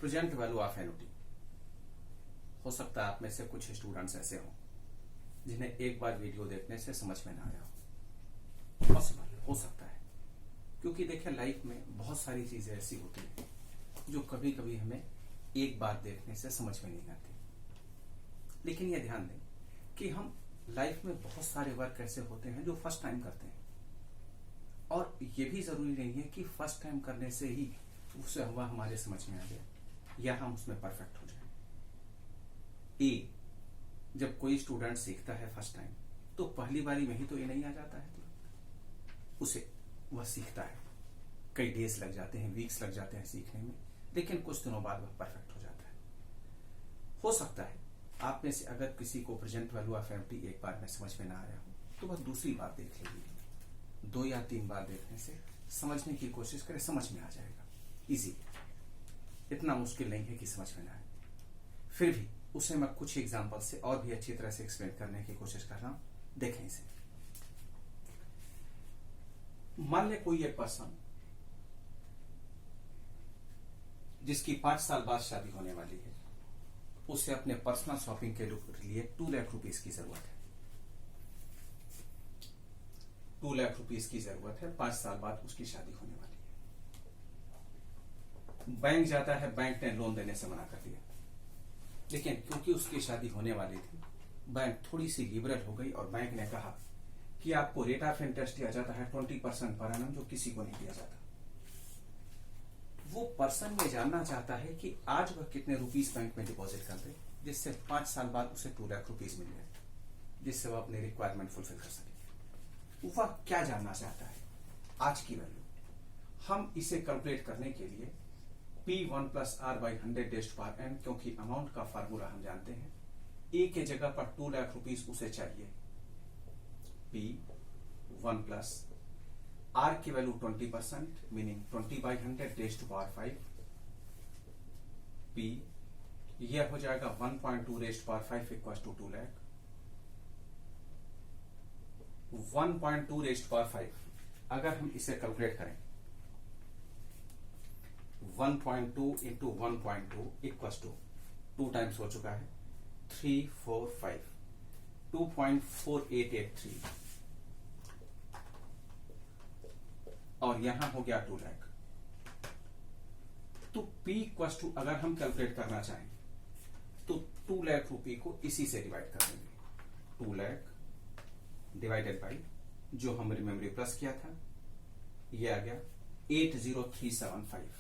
Present value of annuity. हो सकता है आप में से कुछ स्टूडेंट्स ऐसे हों जिन्हें एक बार वीडियो देखने से समझ में ना आया हो। पॉसिबल हो सकता है, क्योंकि देखिए लाइफ में बहुत सारी चीजें ऐसी होती हैं जो कभी कभी हमें एक बार देखने से समझ में नहीं आती। लेकिन यह ध्यान दें कि हम लाइफ में बहुत सारे वर्क ऐसे होते हैं जो फर्स्ट टाइम करते हैं, और ये भी जरूरी नहीं है कि फर्स्ट टाइम करने से ही उससे हुआ हमारे समझ में आ गया या हम उसमें परफेक्ट हो जाए। जब कोई स्टूडेंट सीखता है फर्स्ट टाइम तो पहली बारी में ही तो ये नहीं आ जाता है, तो उसे वह सीखता है, कई डेज लग जाते हैं, वीक्स लग जाते हैं सीखने में, लेकिन कुछ दिनों बाद वह परफेक्ट हो जाता है। हो सकता है आप में से अगर किसी को प्रेजेंट वैल्यू ऑफ एन्युटी एक बार में समझ में ना आया हो तो वह दूसरी बार देख लेगी, 2 या 3 बार देखने से समझने की कोशिश करें, समझ में आ जाएगा। इजी, इतना मुश्किल नहीं है कि समझ में ना आए। फिर भी उसे मैं कुछ एग्जांपल से और भी अच्छी तरह से एक्सप्लेन करने की कोशिश कर रहा हूं, देखें इसे। मान ले कोई एक पर्सन जिसकी 5 साल बाद शादी होने वाली है, उसे अपने पर्सनल शॉपिंग के लिए 2 लाख रुपीस की जरूरत है। 2 लाख रुपीस की जरूरत है, 5 साल बाद उसकी शादी होने वाली है। बैंक जाता है, बैंक ने लोन देने से मना कर दिया, लेकिन क्योंकि उसकी शादी होने वाली थी, बैंक थोड़ी सी लिबरल हो गई और बैंक ने कहा कि आपको रेट ऑफ इंटरेस्ट दिया जाता है 20% पर एनम, जो किसी को नहीं दिया जाता। वो पर्सन ये जानना चाहता है कि आज वह कितने रुपीस बैंक में डिपॉजिट कर दे जिससे 5 साल बाद उसे 2 लाख रुपीस मिल जाए, जिससे वह अपनी रिक्वायरमेंट फुलफिल कर सके। वह क्या जानना चाहता है? आज की वैल्यू। हम इसे कैलकुलेट करने के लिए P1 + R/100 क्योंकि अमाउंट का फार्मूला हम जानते हैं, ए के जगह पर 2 लाख रुपीस उसे चाहिए। P1 + R की वैल्यू 20%, मीनिंग 20/100 P यह हो जाएगा 1.2 = 2 लाख। 1.2 अगर हम इसे कैलकुलेट करें, 1.2 × 1.2 = 2 टाइम्स हो चुका है, 3, 4, 5, 2.4883 और यहां हो गया 2 लाख। तो P = अगर हम कैलकुलेट करना चाहें तो 2 लाख रुपए को इसी से डिवाइड कर देंगे। 2 लाख डिवाइडेड बाई जो हमने मेमोरी प्लस किया था, ये आ गया 80375।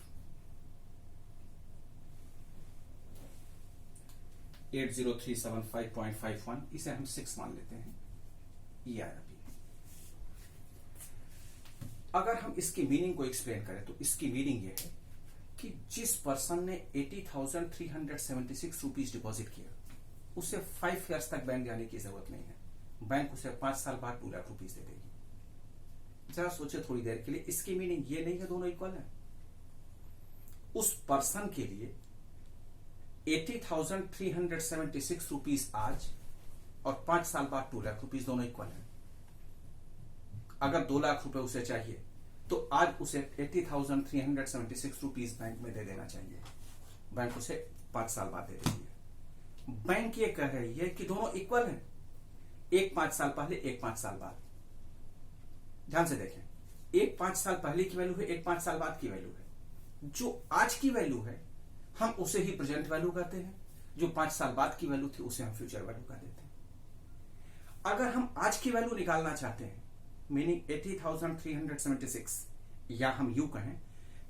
80375.51, इसे हम 6 मान लेते हैं, ये आया। अगर हम इसकी मीनिंग को एक्सप्लेन करें तो इसकी मीनिंग यह है कि जिस पर्सन ने 80,376 रुपीस डिपॉजिट किया, उसे 5 इयर्स तक बैंक जाने की जरूरत नहीं है। बैंक उसे 5 साल बाद 2 लाख रुपीस दे देगी। जरा सोचे थोड़ी देर के लिए, इसकी मीनिंग ये नहीं है दोनों इक्वल है। उस पर्सन के लिए 80,376 रुपीस आज और 5 साल बाद 2 लाख रुपीस दोनों इक्वल है। अगर 2 लाख रुपए उसे चाहिए तो आज उसे 80,376 रुपीस बैंक में दे देना चाहिए। बैंक उसे 5 साल बाद दे देती है। बैंक ये कह रही है कि दोनों इक्वल हैं, एक 5 साल पहले, एक 5 साल बाद। ध्यान से देखें, एक 5 साल पहले की वैल्यू है, एक 5 साल बाद की वैल्यू है। जो आज की वैल्यू है हम उसे ही प्रेजेंट वैल्यू कहते हैं, जो 5 साल बाद की वैल्यू थी उसे हम फ्यूचर वैल्यू कह देते हैं। अगर हम आज की वैल्यू निकालना चाहते हैं, मीनिंग 80,376, या हम यू कहें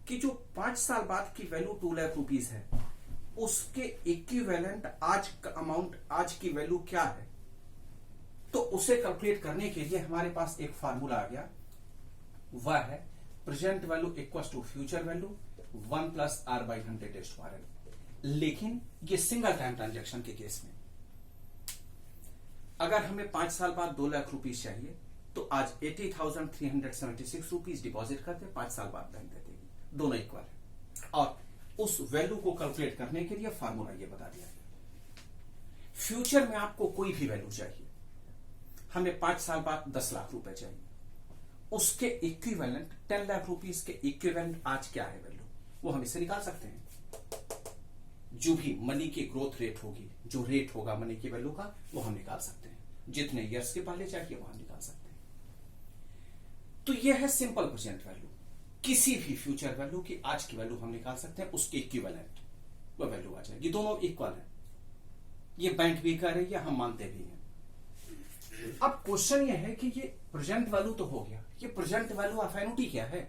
कि जो 5 साल बाद की वैल्यू 2 लाख रुपीस है, उसके इक्विवेलेंट आज का अमाउंट, आज की वैल्यू क्या है, तो उसे कैलकुलेट करने के लिए हमारे पास एक फार्मूला आ गया। वह है present value = future value 1 + R/100 लेकिन ये सिंगल टाइम ट्रांजैक्शन के केस में। अगर हमें 5 साल बाद 2 लाख रुपीस चाहिए तो आज 80,376 रुपीस डिपॉजिट करते, 5 साल बाद बैंक दे देगी, दोनों इक्वल है। और उस वैल्यू को कैलकुलेट करने के लिए फार्मूला ये बता दिया गया। फ्यूचर में आपको कोई भी वैल्यू चाहिए, हमें 5 साल बाद 10 लाख रुपए चाहिए, उसके इक्विवेलेंट 10 लाख रुपीस के इक्विवेलेंट आज क्या है वैल्यू, वो हम इससे निकाल सकते हैं। जो भी मनी की ग्रोथ रेट होगी, जो रेट होगा मनी की वैल्यू का, वो हम निकाल सकते हैं। जितने ईयर्स के पहले चाहिए वो हम निकाल सकते हैं। तो यह है सिंपल प्रेजेंट वैल्यू। किसी भी फ्यूचर वैल्यू की आज की वैल्यू हम निकाल सकते हैं, उसके इक्विवेलेंट वो वैल्यू आ जाएगी। दोनों इक्वल है, ये बैंक भी कर रही है, हम मानते भी हैं। अब क्वेश्चन ये है कि ये प्रेजेंट वैल्यू तो हो गया, ये प्रेजेंट वैल्यू ऑफ एन्युटी क्या है?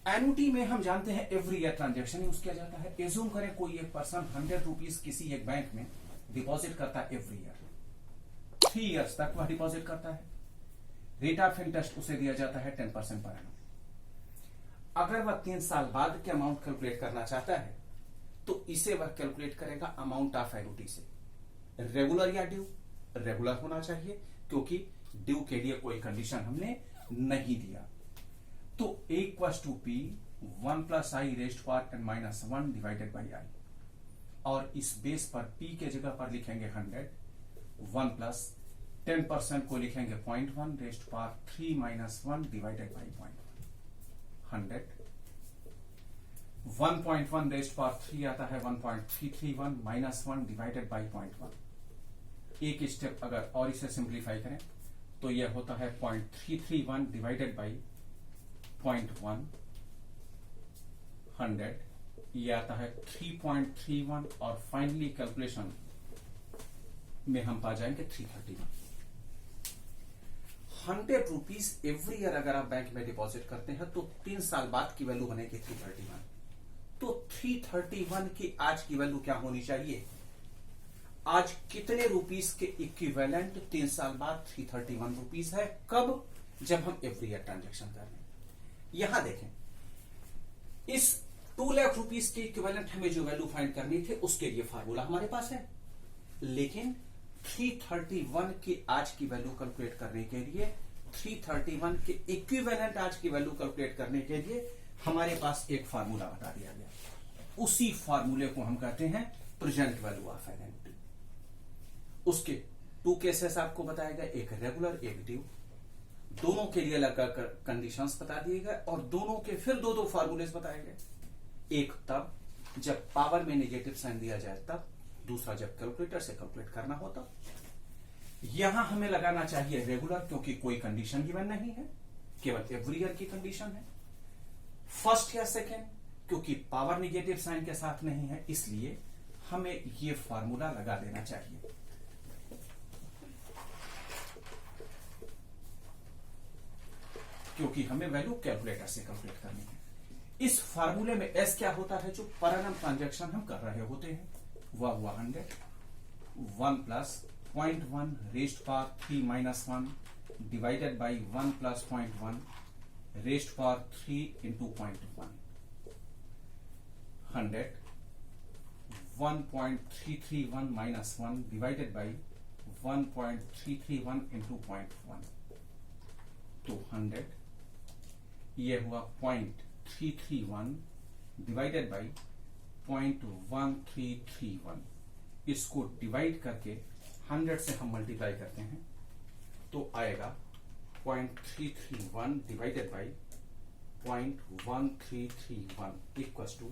एन्युटी में हम जानते हैं एवरी ईयर ट्रांजेक्शन यूज किया जाता है। एज्यूम करें कोई एक पर्सन 100 रुपीज किसी एक बैंक में डिपॉजिट करता है एवरी ईयर, 3 ईयर्स तक वह डिपॉजिट करता है। रेट ऑफ इंटरेस्ट उसे दिया जाता है 10% पर एनम। अगर वह 3 साल बाद के अमाउंट कैलकुलेट करना चाहता है तो इसे वह कैलकुलेट करेगा अमाउंट ऑफ एन्युटी से। रेगुलर या ड्यू? रेगुलर होना चाहिए, क्योंकि ड्यू के लिए कोई कंडीशन हमने नहीं दिया। तो A equals to P 1 plus i rest power n minus 1 divided by i, और इस बेस पर P के जगह पर लिखेंगे 100, 1 प्लस 10% को लिखेंगे 0.1 rest power 3 minus 1 divided by 0.1, 1.1 rest power 3 आता है 1.331 माइनस 1 डिवाइडेड बाई 0.1। एक स्टेप अगर और इसे सिंप्लीफाई करें तो यह होता है 0.331 डिवाइडेड बाई 0.1, 100, यह आता है 3.31, और फाइनली कैलकुलेशन में हम पा जाएंगे 331। 100 रुपीज एवरी ईयर अगर आप बैंक में डिपॉजिट करते हैं तो 3 साल बाद की वैल्यू बनेगी 331। तो 331 की आज की वैल्यू क्या होनी चाहिए? आज कितने रुपीस के इक्विवेलेंट 3 साल बाद 331 रुपीस है? कब? जब हम एवरी ईयर ट्रांजेक्शन कर रहे हैं। यहां देखें, इस 2 लाख रुपीस के इक्विवेलेंट हमें जो वैल्यू फाइंड करनी थी उसके लिए फार्मूला हमारे पास है, लेकिन 331 की आज की वैल्यू कैलकुलेट करने के लिए, 331 के इक्विवेलेंट आज की वैल्यू कैलकुलेट करने के लिए हमारे पास एक फार्मूला बता दिया गया। उसी फार्मूले को हम कहते हैं present value of an annuity. उसके 2 केसेस आपको बताया गया, एक रेगुलर एक ड्यू। दोनों के लिए अलग कंडीशंस बता दिए गए और दोनों के फिर 2 फार्मूलेस बताए गए। एक तब जब पावर में नेगेटिव साइन दिया जाए तब, दूसरा जब कैलकुलेटर से कैलकुलेट करना हो तब। यहां हमें लगाना चाहिए रेगुलर, क्योंकि कोई कंडीशन गिवन नहीं है, केवल एवरी ईयर की कंडीशन है। फर्स्ट या सेकेंड, क्योंकि पावर नेगेटिव साइन के साथ नहीं है, इसलिए हमें यह फार्मूला लगा देना चाहिए। क्योंकि हमें वैल्यू कैलकुलेटर से कैलकुलेट करनी है। इस फार्मूले में एस क्या होता है? जो पर एनम ट्रांजेक्शन हम कर रहे होते हैं वह हुआ 100, 1 plus 0.1 rest power 3 minus 1 divided by 1 plus 0.1 rest power 3 into 0.1, 100, 1.331 minus 1 divided by 1.331 into 0.1, तो 100, यह हुआ 0.331 डिवाइडेड बाई 0.1331। इसको डिवाइड करके 100 से हम मल्टीप्लाई करते हैं तो आएगा 0.331 डिवाइडेड बाई 0.1331 इक्वल्स टू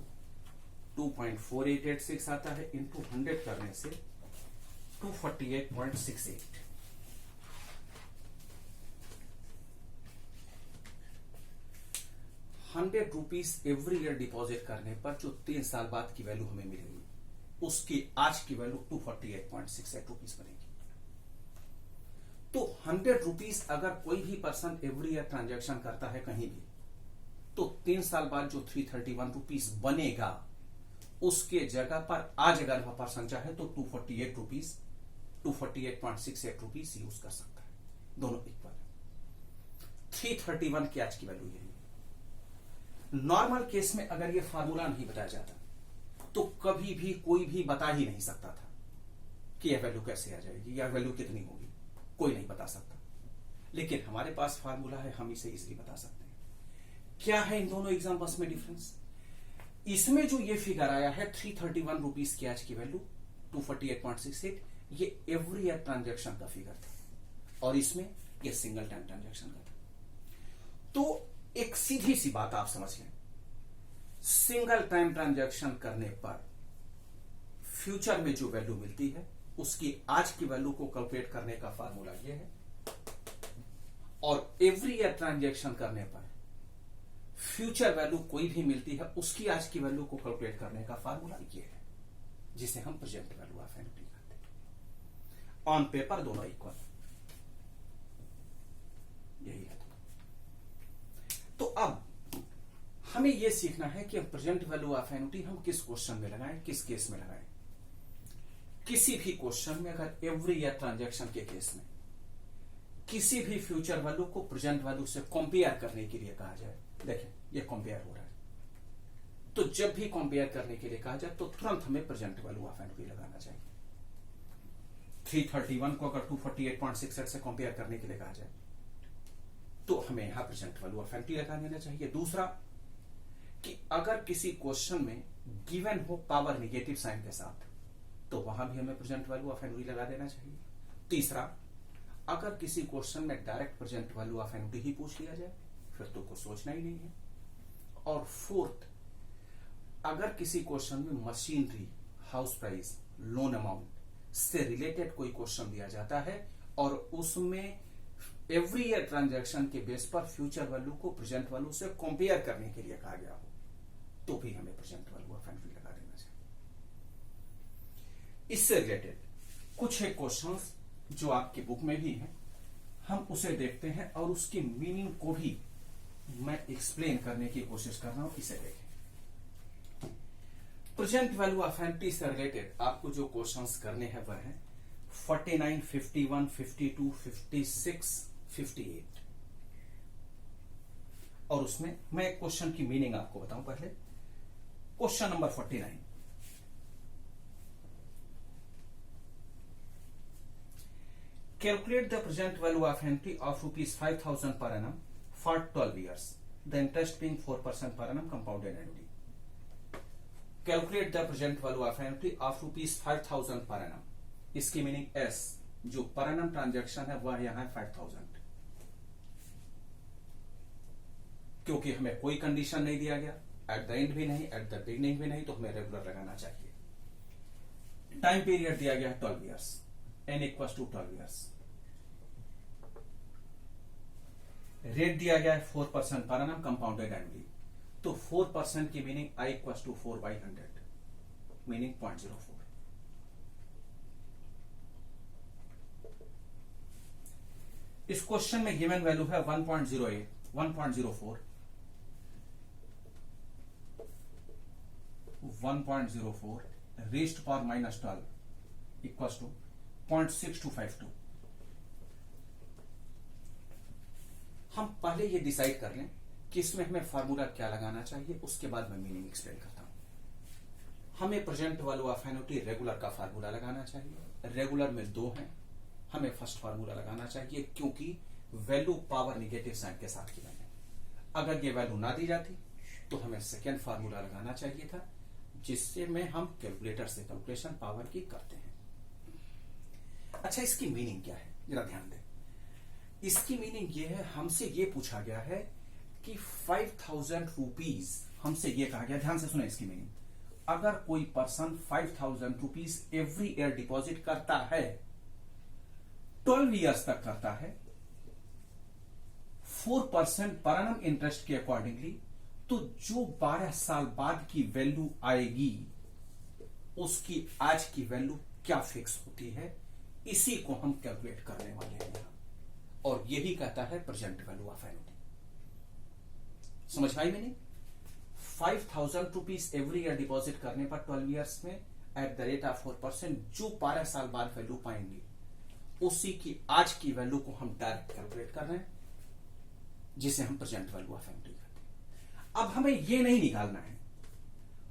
2.4886 आता है, इंटू 100 करने से 248.68। 100 रुपीज एवरी ईयर डिपॉजिट करने पर जो 3 साल बाद की वैल्यू हमें मिलेगी, उसकी आज की वैल्यू 248.68 रुपीज बनेगी। तो 100 रुपीज अगर कोई भी पर्सन एवरी ईयर ट्रांजेक्शन करता है कहीं भी, तो 3 साल बाद जो 331 रुपीज बनेगा, उसके जगह पर आज अगर वह पर्सन चाहे तो 248 रुपीज 248.68 रुपीज यूज कर सकता है। दोनों इक्वल है। 331 की आज की वैल्यू यही है। नॉर्मल केस में अगर यह फार्मूला नहीं बताया जाता तो कभी भी कोई भी बता ही नहीं सकता था कि यह वैल्यू कैसे आ जाएगी या वैल्यू कितनी होगी, कोई नहीं बता सकता। लेकिन हमारे पास फार्मूला है, हम इसे इजीली बता सकते हैं। क्या है इन दोनों एग्जांपल्स में डिफरेंस? इसमें जो ये फिगर आया है 331 रुपीज की आज की वैल्यू 248.68, ये एवरी ईयर ट्रांजेक्शन का फिगर था, और इसमें ये सिंगल टाइम ट्रांजेक्शन का था। तो एक सीधी सी बात आप समझ लें, सिंगल टाइम ट्रांजैक्शन करने पर फ्यूचर में जो वैल्यू मिलती है उसकी आज की वैल्यू को कैलकुलेट करने का फार्मूला ये है, और एवरी ईयर ट्रांजैक्शन करने पर फ्यूचर वैल्यू कोई भी मिलती है उसकी आज की वैल्यू को कैलकुलेट करने का फार्मूला ये है, जिसे हम प्रेजेंट वैल्यू ऑफ एन्युटी कहते हैं। ऑन पेपर दोनों इक्वल, यही है। तो अब हमें यह सीखना है कि प्रेजेंट वैल्यू ऑफ एन्युटी हम किस क्वेश्चन में लगाएं, किस केस में लगाएं। किसी भी क्वेश्चन में अगर एवरी ईयर ट्रांजैक्शन के केस में किसी भी फ्यूचर वैल्यू को प्रेजेंट वैल्यू से कंपेयर करने के लिए कहा जाए, देखें ये कंपेयर हो रहा है, तो जब भी कंपेयर करने के लिए कहा जाए तो तुरंत हमें प्रेजेंट वैल्यू ऑफ एन्युटी लगाना चाहिए। 331 को अगर 248.68 से कंपेयर करने के लिए कहा जाए तो हमें यहां प्रेजेंट वैल्यू ऑफ एन्युटी लगा देना चाहिए। दूसरा कि अगर किसी क्वेश्चन में गिवन हो पावर निगेटिव साइन के साथ तो वहां भी हमें प्रेजेंट वैल्यू ऑफ एन्युटी लगा देना चाहिए। तीसरा, अगर किसी क्वेश्चन में direct present value of annuity ही पूछ लिया जाए फिर तो कुछ सोचना ही नहीं है। और फोर्थ, अगर किसी क्वेश्चन में machinery, house price, loan amount से रिलेटेड कोई क्वेश्चन दिया जाता है और उसमें एवरी ईयर ट्रांजैक्शन के बेस पर फ्यूचर वैल्यू को प्रेजेंट वैल्यू से कंपेयर करने के लिए कहा गया हो तो भी हमें प्रेजेंट वैल्यू ऑफ एन्युटी लगा देना चाहिए। इससे रिलेटेड कुछ एक क्वेश्चंस जो आपकी बुक में भी हैं, हम उसे देखते हैं और उसकी मीनिंग को भी मैं एक्सप्लेन करने की कोशिश कर रहा हूं। इसे देखें। प्रेजेंट वैल्यू ऑफ एन्युटी से रिलेटेड आपको जो क्वेश्चंस करने हैं वह है 49, 51, 52, 56, 58। और उसमें मैं एक क्वेश्चन की मीनिंग आपको बताऊं। पहले question number 49, calculate the present value of equity of rupees 5,000 per annum for 12 years, the interest being 4% per annum compounded annually. Calculate the present value of equity of rupees 5,000 per annum. इसकी meaning S जो per annum transaction है वह यहां है 5,000, क्योंकि हमें कोई condition नहीं दिया गया, एट द एंड भी नहीं, एट द बिगनिंग भी नहीं, तो हमें रेगुलर लगाना चाहिए। टाइम पीरियड दिया गया है 12 years, n equals to 12 years. Rate दिया गया है 4% पर एनम कंपाउंडेड एनुअली, तो 4% की meaning i equals to 4/100, meaning 0.04। इस क्वेश्चन में गिवन वैल्यू है 1.08, 1.04, 1.04 रेज्ड पावर -12 इक्वल्स टू 0.6252। हम पहले ये डिसाइड कर लें कि इसमें हमें फार्मूला क्या लगाना चाहिए, उसके बाद मैं मीनिंग एक्सप्लेन करता हूं। हमें present value of annuity regular का फार्मूला लगाना चाहिए। रेगुलर में 2 हैं, हमें फर्स्ट फार्मूला लगाना चाहिए क्योंकि वैल्यू पावर निगेटिव साइन के साथ की मैंने, अगर ये वैल्यू ना दी जाती तो हमें सेकेंड फार्मूला लगाना चाहिए था, जिससे में हम कैलकुलेटर से कैलकुलेशन पावर की करते हैं। अच्छा, इसकी मीनिंग क्या है जरा ध्यान दें। इसकी मीनिंग ये है, हमसे ये पूछा गया है कि 5,000 रुपीज, हमसे ये कहा गया, ध्यान से सुना इसकी मीनिंग, अगर कोई person 5,000 rupees every year deposit करता है, 12 ईयर्स तक करता है, 4% पर एनम इंटरेस्ट के अकॉर्डिंगली, तो जो 12 साल बाद की वैल्यू आएगी उसकी आज की वैल्यू क्या फिक्स होती है, इसी को हम कैलकुलेट करने वाले हैं यहां, और यही कहता है प्रेजेंट वैल्यू ऑफ एन्युटी। समझ पाई मैंने? 5,000 रुपीज एवरी ईयर डिपॉजिट करने पर 12 ईयर्स में एट द रेट ऑफ 4%, जो 12 साल बाद वैल्यू पाएंगे उसी की आज की वैल्यू को हम डायरेक्ट कैलकुलेट कर रहे हैं, जिसे हम प्रेजेंट वैल्यू ऑफ एन्युटी कहते हैं। अब हमें यह नहीं निकालना है,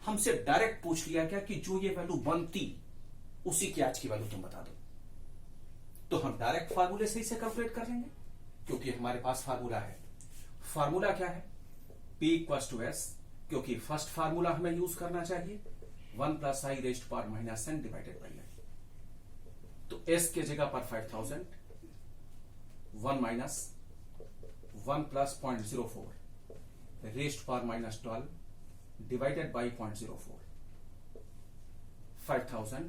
हमसे डायरेक्ट पूछ लिया गया कि जो ये वैल्यू बनती उसी की आज की वैल्यू तुम बता दो, तो हम डायरेक्ट फार्मूले से इसे कैलकुलेट कर लेंगे, क्योंकि हमारे पास फार्मूला है। फार्मूला क्या है? P इक्वल्स टू S, क्योंकि फर्स्ट फार्मूला हमें यूज करना चाहिए 1 + i raised power -n divided by i। तो S के जगह पर 5,000, 1 - 1 + 0.04 raised power -12 divided by 0.04। 5000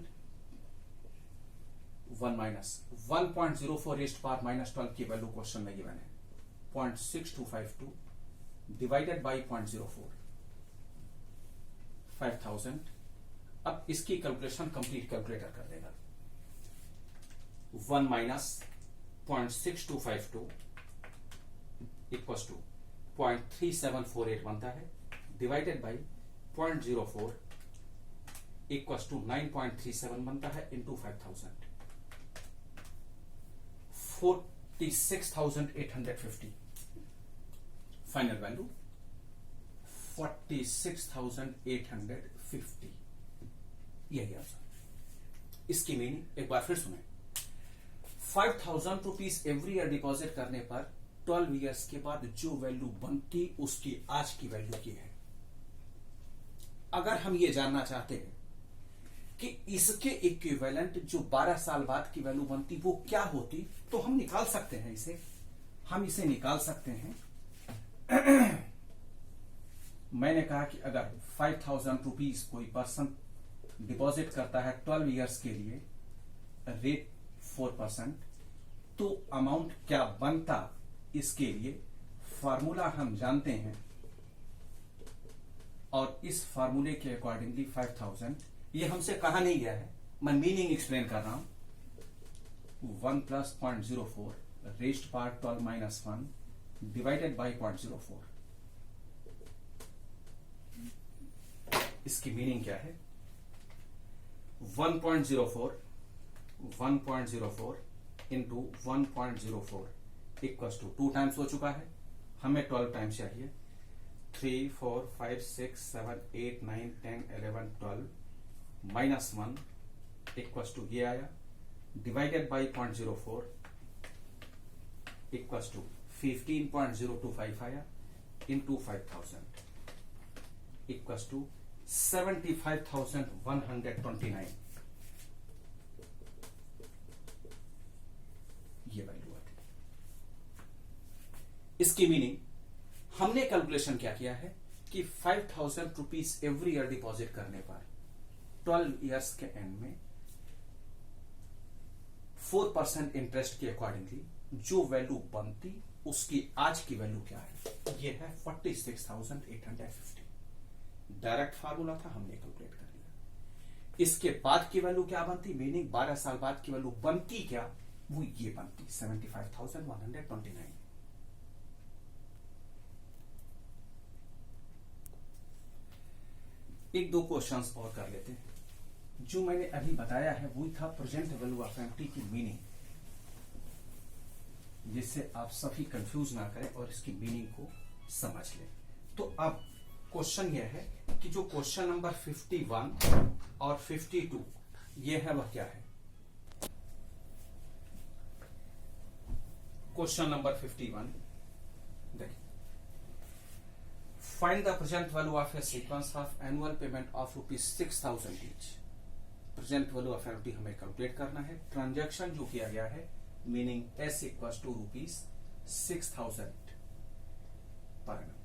1 minus 1.04 rest power minus 12 की वैल्यू क्वेश्चन में गिवन है 0.6252 डिवाइडेड बाई 0.04 5000। अब इसकी कैलकुलेशन कंप्लीट कैलकुलेटर कर देगा। 1 माइनस 0.6252 इक्वल्स टू 0.3748 बनता है डिवाइडेड बाई 0.04 इक्वल्स टू 9.37 बनता है इंटू 5000 46,850 फाइनल वैल्यू 46,850 यही आंसर। इसकी मीनिंग एक बार फिर सुने। 5,000 रुपीज एवरी ईयर डिपॉजिट करने पर 12 ईयर्स के बाद जो वैल्यू बनती उसकी आज की वैल्यू की है। अगर हम ये जानना चाहते हैं कि इसके इक्विवेलेंट जो 12 साल बाद की वैल्यू बनती वो क्या होती, तो हम निकाल सकते हैं इसे निकाल सकते हैं। मैंने कहा कि अगर 5,000 रुपीज कोई पर्सन डिपॉजिट करता है 12 ईयर्स के लिए, रेट 4%, तो अमाउंट क्या बनता इसके लिए फार्मूला हम जानते हैं और इस फार्मूले के अकॉर्डिंगली 5,000, ये हमसे कहा नहीं गया है, मैं मीनिंग एक्सप्लेन कर रहा हूं। 1 plus 0.04 rest power 12 minus 1 divided by 0.04। इसकी मीनिंग क्या है? 1.04 इंटू 1.04 इक्वल्स टू 2 टाइम्स हो चुका है, हमें 12 टाइम्स चाहिए। 3 4 5 6 7 8 9 10 11 12 माइनस 1 इक्वल्स टू ये आया डिवाइडेड बाई 0.04 इक्वल्स टू 15.025 आया इंटू 5,000 इक्वल्स टू 75,129 ये वैल्यू आती। इसकी मीनिंग हमने कैलकुलेशन क्या किया है कि 5,000 रुपीज एवरी ईयर डिपॉजिट करने पर 12 ईयर्स के एंड में 4% इंटरेस्ट के अकॉर्डिंगली जो वैल्यू बनती उसकी आज की वैल्यू क्या है? ये है 46,850। डायरेक्ट फार्मूला था, हमने कैलकुलेट कर लिया। इसके बाद की वैल्यू क्या बनती, मीनिंग 12 साल बाद की वैल्यू बनती क्या, वो ये बनती 75,129। एक दो क्वेश्चंस और कर लेते हैं। जो मैंने अभी बताया है वही था प्रेजेंट वैल्यू ऑफ एमटी की मीनिंग, जिससे आप सभी कंफ्यूज ना करें और इसकी मीनिंग को समझ लें। तो अब क्वेश्चन यह है कि जो क्वेश्चन नंबर 51 और 52 ये है वह क्या है? क्वेश्चन नंबर 51 देखिए, find the present value of a sequence of annual payment of ₹6,000 each. Present value of annuity हमें कैलकुलेट करना है। ट्रांजैक्शन जो किया गया है, meaning S equals to ₹6,000 per annum.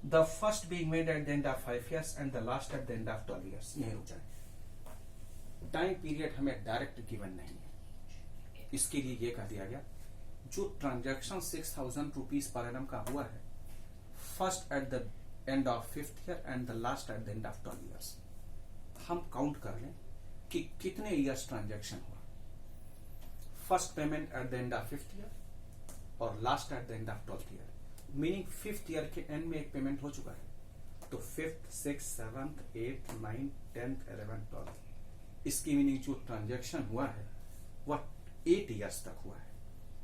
The first being made at the end of 5 years and the last at the end of 12 years। यही रुक जाए। टाइम पीरियड हमें डायरेक्ट गिवन नहीं है, इसके लिए ये कह दिया गया जो ट्रांजैक्शन 6,000 रुपीज पर एनम का हुआ है, first eight the end of 5th year and the last at the end of 12 years। हम काउंट कर लें कि कितने ईयर्स ट्रांजैक्शन हुआ। First payment eight the end of 5th year और last at the end of 12th year, meaning 5th year के and में एक पेमेंट हो चुका है। तो 5th 6th 7th 8th 9th 10th 11th 12th, इसकी मीनिंग जो ट्रांजैक्शन हुआ है वह 8 years तक हुआ है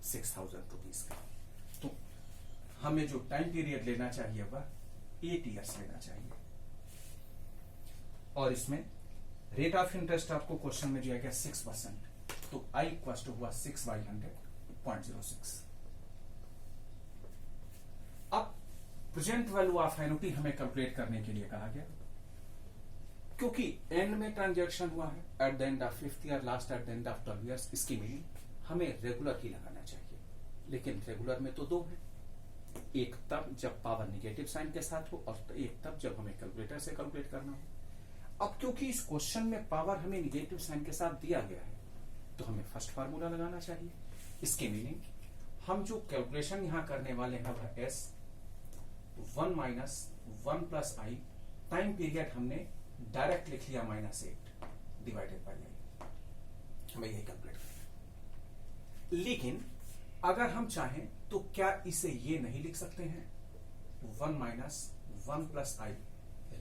6,000 रुपीज का। तो हमें जो टाइम पीरियड लेना चाहिए वह 8 years लेना चाहिए। और इसमें रेट ऑफ इंटरेस्ट आपको क्वेश्चन में दिया गया 6%, तो I इक्वल टू हुआ 6/100.06। अब प्रेजेंट वैल्यू ऑफ एन्युटी हमें कैलकुलेट करने के लिए कहा गया, क्योंकि एंड में ट्रांजैक्शन हुआ है eight the end of 5th year, last at the end of 12 years। इसकी मीनिंग हमें रेगुलर ही लगाना चाहिए, लेकिन रेगुलर में तो दो है, एक तब जब पावर निगेटिव साइन के साथ हो और एक तब जब हमें कैलकुलेटर से कैलकुलेट करना हो। अब क्योंकि इस क्वेश्चन में पावर हमें निगेटिव साइन के साथ दिया गया है तो हमें फर्स्ट फार्मूला लगाना चाहिए। इसके मीनिंग हम जो कैलकुलेशन यहां करने वाले हैं वह एस 1 माइनस 1 प्लस आई, टाइम पीरियड हमने डायरेक्ट लिख लिया -8 डिवाइडेड बाई आई, हमें यही कैलकुलेट करना है। लेकिन अगर हम चाहें तो क्या इसे ये नहीं लिख सकते हैं 1 minus 1 plus i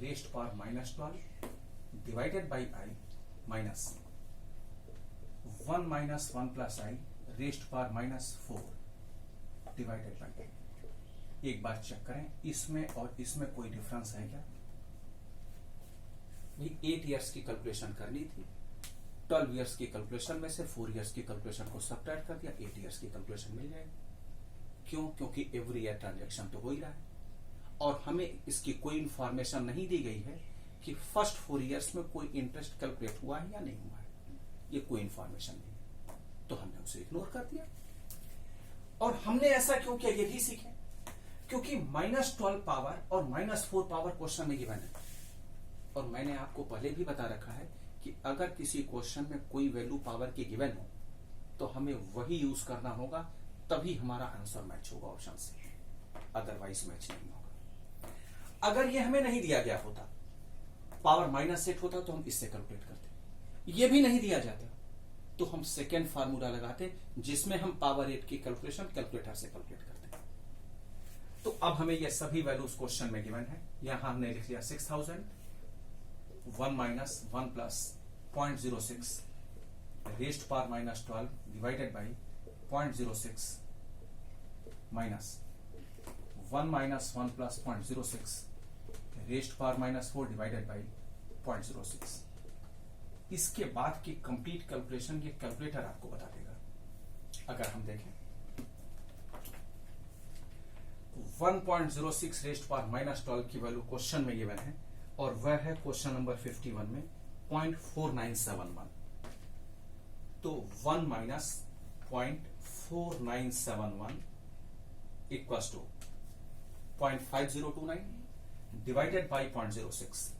rest power -12 divided by I minus 1 minus 1 plus i rest power -4 divided by आई। एक बार चेक करें, इसमें और इसमें कोई डिफरेंस है क्या? भाई 8 इयर्स की कैलकुलेशन करनी थी, 12 इयर्स की कैलकुलेशन में से 4 इयर्स की कैलकुलेशन को सब्ट्रैक्ट कर दिया, 8 इयर्स की कैलकुलेशन मिल जाएगी। क्यों? क्योंकि एवरी ईयर ट्रांजैक्शन तो हो ही रहा है और हमें इसकी कोई इंफॉर्मेशन नहीं दी गई है कि फर्स्ट 4 इयर्स में कोई इंटरेस्ट कैलकुलेट हुआ है या नहीं हुआ है, ये कोई इंफॉर्मेशन नहीं है, तो हमने उसे इग्नोर कर दिया। और हमने ऐसा क्यों किया ये भी सीखें, क्योंकि -12 पावर और -4 पावर क्वेश्चन में गिवन है और मैंने आपको पहले भी बता रखा है कि अगर किसी क्वेश्चन में कोई वैल्यू पावर की गिवन हो तो हमें वही यूज करना होगा, तभी हमारा आंसर मैच होगा ऑप्शन से, अदरवाइज मैच नहीं होगा। अगर ये हमें नहीं दिया गया होता, पावर -8 होता तो हम इससे कैलकुलेट करते, ये भी नहीं दिया जाता तो हम सेकेंड फार्मूला लगाते जिसमें हम पावर 8 की कैलकुलेशन कैलकुलेटर से कैलकुलेट करते। तो अब हमें ये सभी वैल्यूज क्वेश्चन में गिवन है। यहां हमने लिख लिया 6000, 1 minus 1 plus 0.06 rest power -12 divided by 0.06 minus 1 minus 1 plus 0.06 rest power -4 divided by 0.06। इसके बाद की कंप्लीट कैलकुलेशन ये कैलकुलेटर आपको बता देगा। अगर हम देखें 1.06 रेस्ट पावर -12 की वैल्यू क्वेश्चन में गिवन है और वह है क्वेश्चन नंबर 51 में 0.4971। तो 1 minus 0.4971 equals to 0.5029 divided by 0.06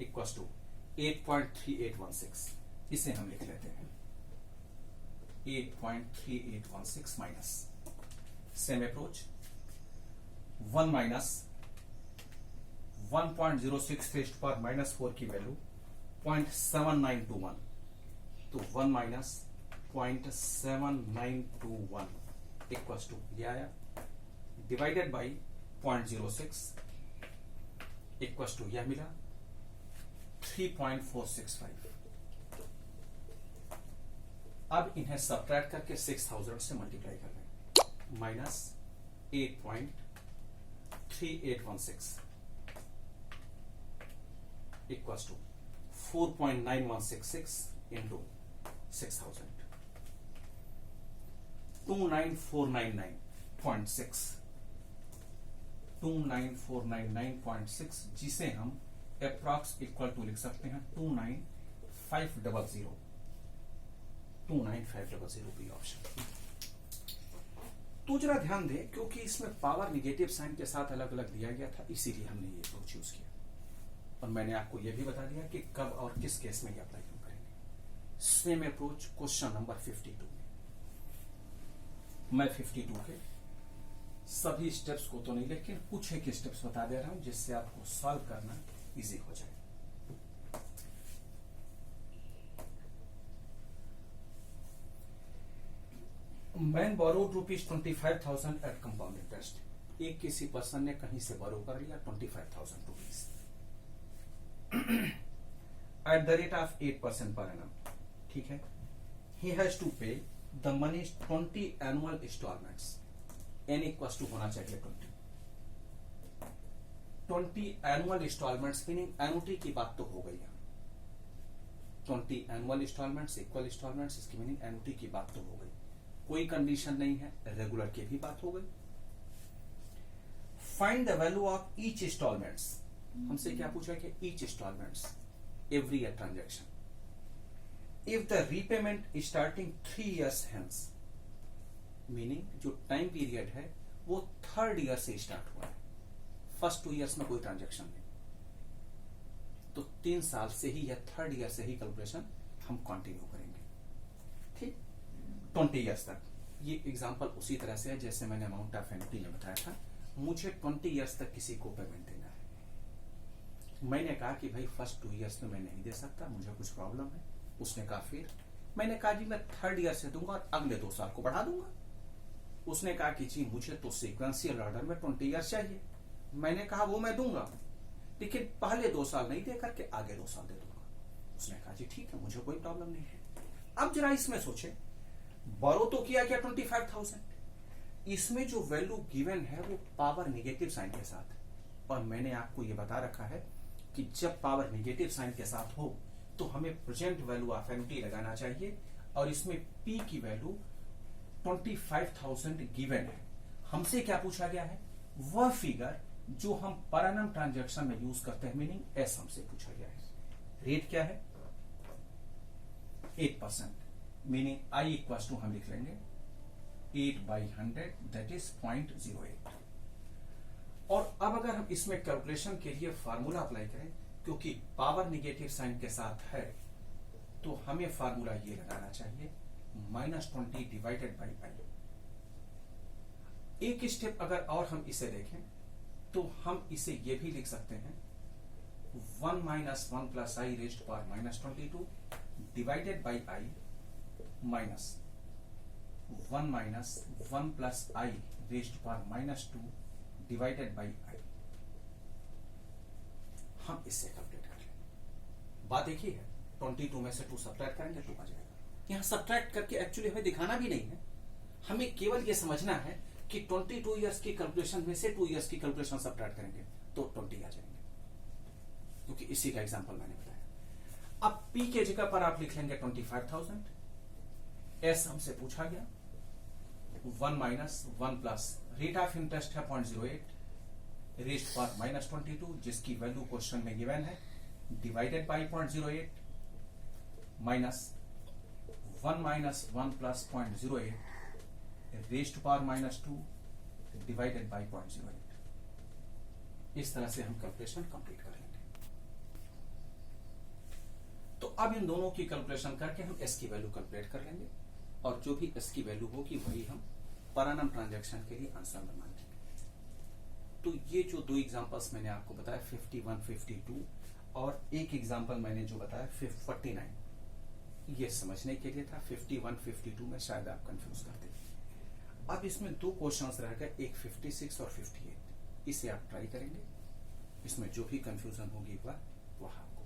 equals to 8.3816। इसे हम लिख लेते हैं 8.3816 minus same approach 1 minus 1.06 rest power -4 की वैल्यू 0.7921, तो 1 माइनस 0.7921 इक्वल्स टू ये आया डिवाइडेड बाई 0.06 इक्वल्स टू यह मिला 3.465। अब इन्हें सब्ट्रैक्ट करके 6000 से मल्टीप्लाई कर लें, माइनस 8.3816 इक्वल्स टू 4.9166 इंटू 6000, 29499.6 29499.6 जिसे हम अप्रॉक्स इक्वल टू लिख सकते हैं 29500 29500 बी ऑप्शन। तो जरा ध्यान दें, क्योंकि इसमें पावर निगेटिव साइन के साथ अलग अलग दिया गया था, इसीलिए हमने ये अप्रोच यूज किया और मैंने आपको यह भी बता दिया कि कब और किस केस में ये अप्लाई हम करेंगे। सेम अप्रोच क्वेश्चन नंबर 52 में मैं 52 के सभी स्टेप्स को तो नहीं, लेकिन कुछ एक स्टेप्स बता दे रहा हूं जिससे आपको सॉल्व करना इजी हो जाए। Man borrowed ₹25,000 at compound interest. एक किसी पर्सन ने कहीं से बोरो कर लिया 25,000 rupees at the rate of 8% per annum, ठीक है। He has to pay the money 20 annual instalments, n equal to होना चाहिए 20 एनुअल इंस्टॉलमेंट्स, मीनिंग एनुटी की बात तो हो गई है। 20 एनुअल इंस्टॉलमेंट्स इक्वल इंस्टॉलमेंट्स, इसकी मीनिंग एनुटी की बात तो हो गई, कोई कंडीशन नहीं है, रेगुलर की भी बात हो गई। Find the value of each instalments, हमसे क्या पूछा कि each instalments every year transaction if the repayment starting 3 years hence, meaning जो टाइम पीरियड है वो 3rd ईयर से स्टार्ट हुआ है, फर्स्ट 2 years में कोई ट्रांजैक्शन नहीं। तो 3 साल से ही या 3rd ईयर से ही कैलकुलेशन हम कंटिन्यू करेंगे। ठीक, 20 ईयर्स तक। ये एग्जांपल उसी तरह से है जैसे मैंने अमाउंट ऑफ एन्युटी में बताया था। मुझे 20 ईयर्स तक किसी को पेमेंट देना है। मैंने कहा कि भाई फर्स्ट 2 ईयर्स में मैं नहीं दे सकता, मुझे कुछ प्रॉब्लम है। उसने कहा फिर? मैंने कहा जी मैं 3rd ईयर से दूंगा और अगले 2 साल को बढ़ा दूंगा। उसने कहा कि जी मुझे तो सीक्वेंशियल ऑर्डर में 20 ईयर्स चाहिए। मैंने कहा वो मैं दूंगा, लेकिन पहले 2 साल नहीं दे करके आगे 2 साल दे दूंगा। उसने कहा जी ठीक है, मुझे कोई प्रॉब्लम नहीं है। अब जरा इसमें सोचे, बोरो तो किया क्या 25,000, इसमें जो वैल्यू गिवन है वो पावर निगेटिव साइन के साथ, और मैंने आपको ये बता रखा है कि जब पावर निगेटिव साइन के साथ हो तो हमें प्रेजेंट वैल्यू ऑफ एन्युटी लगाना चाहिए, और इसमें पी की वैल्यू 25,000 गिवन है। हमसे क्या पूछा गया है? वह फिगर जो हम पर एनम ट्रांजैक्शन में यूज करते हैं, मीनिंग एस हमसे पूछा गया है। रेट क्या है? 8%, मीनिंग आई इक्वल टू हम लिख लेंगे 8/100 दैट इज 0.08। और अब अगर हम इसमें कैलकुलेशन के लिए फार्मूला अप्लाई करें, क्योंकि पावर निगेटिव साइन के साथ है, तो हमें फार्मूला ये लगाना चाहिए -20 डिवाइडेड बाई आई। एक स्टेप अगर और हम इसे देखें तो हम इसे ये भी लिख सकते हैं 1 - 1 + i raised power -22 divided by I minus 1 - 1 + i raised power -2 divided by आई। हम इससे कैलकुलेट कर लेंगे। बात एक ही है, 22 में से 2 सब्ट्रैक्ट करेंगे 2 आ जाएगा। यहां सब्ट्रैक्ट करके एक्चुअली हमें दिखाना भी नहीं है, हमें केवल ये समझना है कि 22 ईयर्स की कैलकुलेशन में से 2 ईयर्स की कैलकुलेशन सब्ट्रैक्ट करेंगे तो 20 आ जाएंगे, क्योंकि इसी का एग्जांपल मैंने बताया। अब पी के जगह पर आप लिख लेंगे 25,000। एस हमसे पूछा गया 1 - 1 + रेट ऑफ इंटरेस्ट है 0.08 रेज्ड पावर -22, जिसकी वैल्यू क्वेश्चन में गिवन है, divided by 0.08 minus 1 - 1 + 0.08 raised power -2 divided by 0.08। इस तरह से हम कैलकुलेशन कंप्लीट कर लेंगे। तो अब इन दोनों की कैलकुलेशन करके हम एस की वैल्यू कैलकुलेट कर लेंगे, और जो भी एस की वैल्यू होगी वही हम पर एनम ट्रांजैक्शन के लिए आंसर में मान लेंगे। तो ये जो 2 एग्जांपल्स मैंने आपको बताया 51, 52, और एक एग्जांपल मैंने जो बताया 49, ये समझने के लिए था। 51, 52 में शायद आप कंफ्यूज करते थे। अब इसमें 2 क्वेश्चंस रह गए, एक 56 और 58। इसे आप ट्राई करेंगे, इसमें जो भी कंफ्यूजन होगी वह आपको